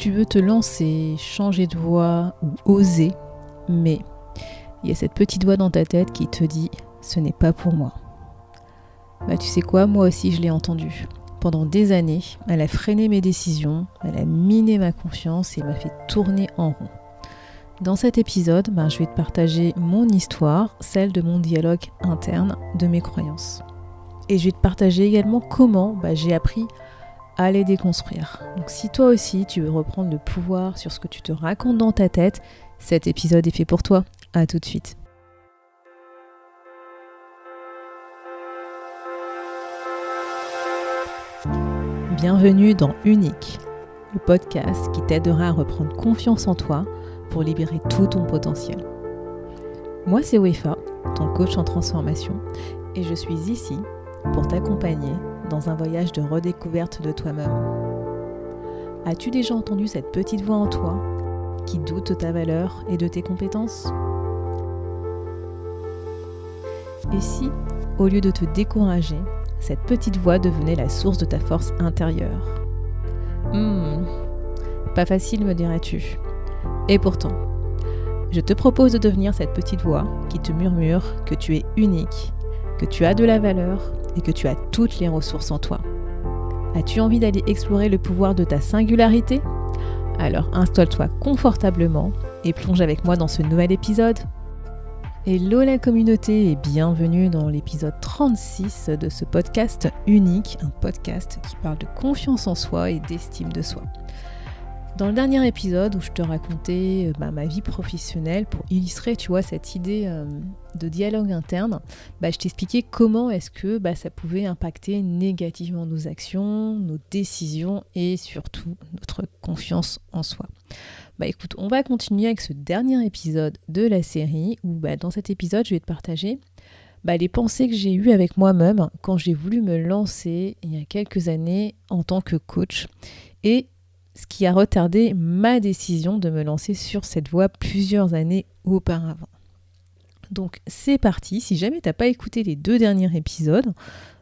tu veux te lancer, changer de voie ou oser, mais il y a cette petite voix dans ta tête qui te dit « ce n'est pas pour moi ». Tu sais quoi, moi aussi je l'ai entendu. Pendant des années, elle a freiné mes décisions, elle a miné ma confiance et m'a fait tourner en rond. Dans cet épisode, je vais te partager mon histoire, celle de mon dialogue interne, de mes croyances. Et je vais te partager également comment j'ai appris à les déconstruire. Donc si toi aussi tu veux reprendre le pouvoir sur ce que tu te racontes dans ta tête, cet épisode est fait pour toi. À tout de suite. Bienvenue dans Unique, le podcast qui t'aidera à reprendre confiance en toi pour libérer tout ton potentiel. Moi c'est Wefa, ton coach en transformation, et je suis ici pour t'accompagner dans un voyage de redécouverte de toi-même. As-tu déjà entendu cette petite voix en toi qui doute de ta valeur et de tes compétences ? Et si, au lieu de te décourager, cette petite voix devenait la source de ta force intérieure ? Pas facile, me dirais-tu. Et pourtant, je te propose de devenir cette petite voix qui te murmure que tu es unique, que tu as de la valeur et que tu as toutes les ressources en toi. As-tu envie d'aller explorer le pouvoir de ta singularité ? Alors installe-toi confortablement et plonge avec moi dans ce nouvel épisode. Hello la communauté et bienvenue dans l'épisode 36 de ce podcast unique, un podcast qui parle de confiance en soi et d'estime de soi. Dans le dernier épisode où je te racontais ma vie professionnelle pour illustrer cette idée de dialogue interne, je t'expliquais comment est-ce que ça pouvait impacter négativement nos actions, nos décisions et surtout notre confiance en soi. Écoute, on va continuer avec ce dernier épisode de la série où dans cet épisode je vais te partager les pensées que j'ai eues avec moi-même quand j'ai voulu me lancer il y a quelques années en tant que coach et ce qui a retardé ma décision de me lancer sur cette voie plusieurs années auparavant. Donc c'est parti, si jamais tu n'as pas écouté les deux derniers épisodes,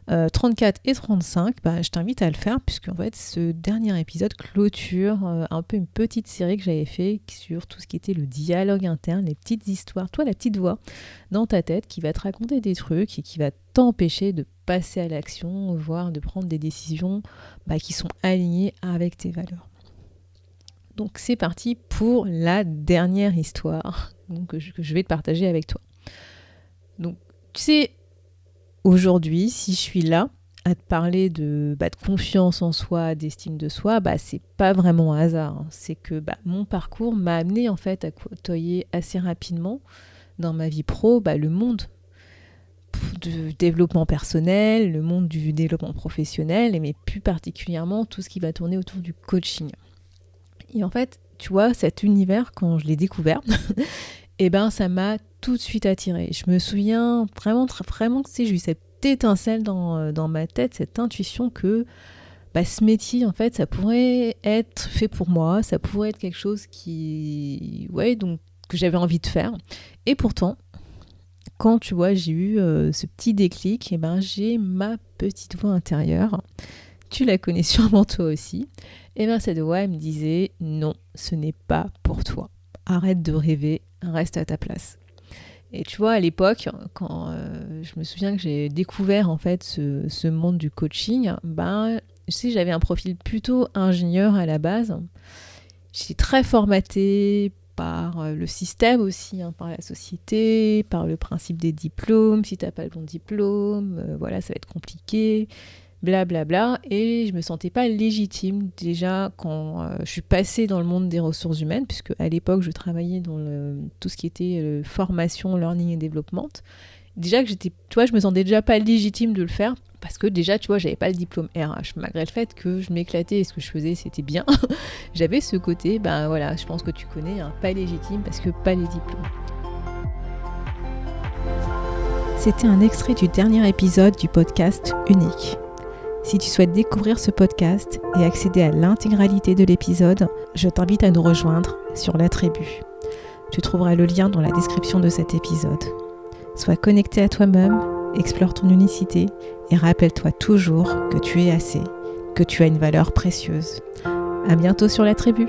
34 et 35, je t'invite à le faire puisque en fait ce dernier épisode clôture un peu une petite série que j'avais fait sur tout ce qui était le dialogue interne, les petites histoires, toi la petite voix dans ta tête qui va te raconter des trucs et qui va t'empêcher de passer à l'action, voire de prendre des décisions qui sont alignées avec tes valeurs. Donc c'est parti pour la dernière histoire que je vais te partager avec toi. Donc tu sais, aujourd'hui, si je suis là à te parler de confiance en soi, d'estime de soi, c'est pas vraiment un hasard. C'est que mon parcours m'a amené en fait à côtoyer assez rapidement dans ma vie pro le monde du développement personnel, le monde du développement professionnel, mais plus particulièrement tout ce qui va tourner autour du coaching. Et en fait, tu vois, cet univers, quand je l'ai découvert, ça m'a tout de suite attirée. Je me souviens vraiment que j'ai eu cette étincelle dans ma tête, cette intuition que ce métier, en fait, ça pourrait être fait pour moi, ça pourrait être quelque chose que j'avais envie de faire. Et pourtant, quand tu vois, j'ai eu ce petit déclic, j'ai ma petite voix intérieure. Tu la connais sûrement toi aussi. Cette voix, elle me disait « Non, ce n'est pas pour toi. Arrête de rêver, reste à ta place. » Et tu vois, à l'époque, quand je me souviens que j'ai découvert en fait ce monde du coaching, j'avais un profil plutôt ingénieur à la base. J'étais très formatée par le système aussi, par la société, par le principe des diplômes. Si tu n'as pas le bon diplôme, ça va être compliqué. Blablabla, et je me sentais pas légitime déjà quand je suis passée dans le monde des ressources humaines, puisque à l'époque je travaillais dans tout ce qui était formation, learning et développement. Déjà que je me sentais déjà pas légitime de le faire, parce que déjà, j'avais pas le diplôme RH, malgré le fait que je m'éclatais et ce que je faisais c'était bien. J'avais ce côté, je pense que tu connais, pas légitime parce que pas les diplômes. C'était un extrait du dernier épisode du podcast Unique. Si tu souhaites découvrir ce podcast et accéder à l'intégralité de l'épisode, je t'invite à nous rejoindre sur la tribu. Tu trouveras le lien dans la description de cet épisode. Sois connecté à toi-même, explore ton unicité et rappelle-toi toujours que tu es assez, que tu as une valeur précieuse. À bientôt sur la tribu.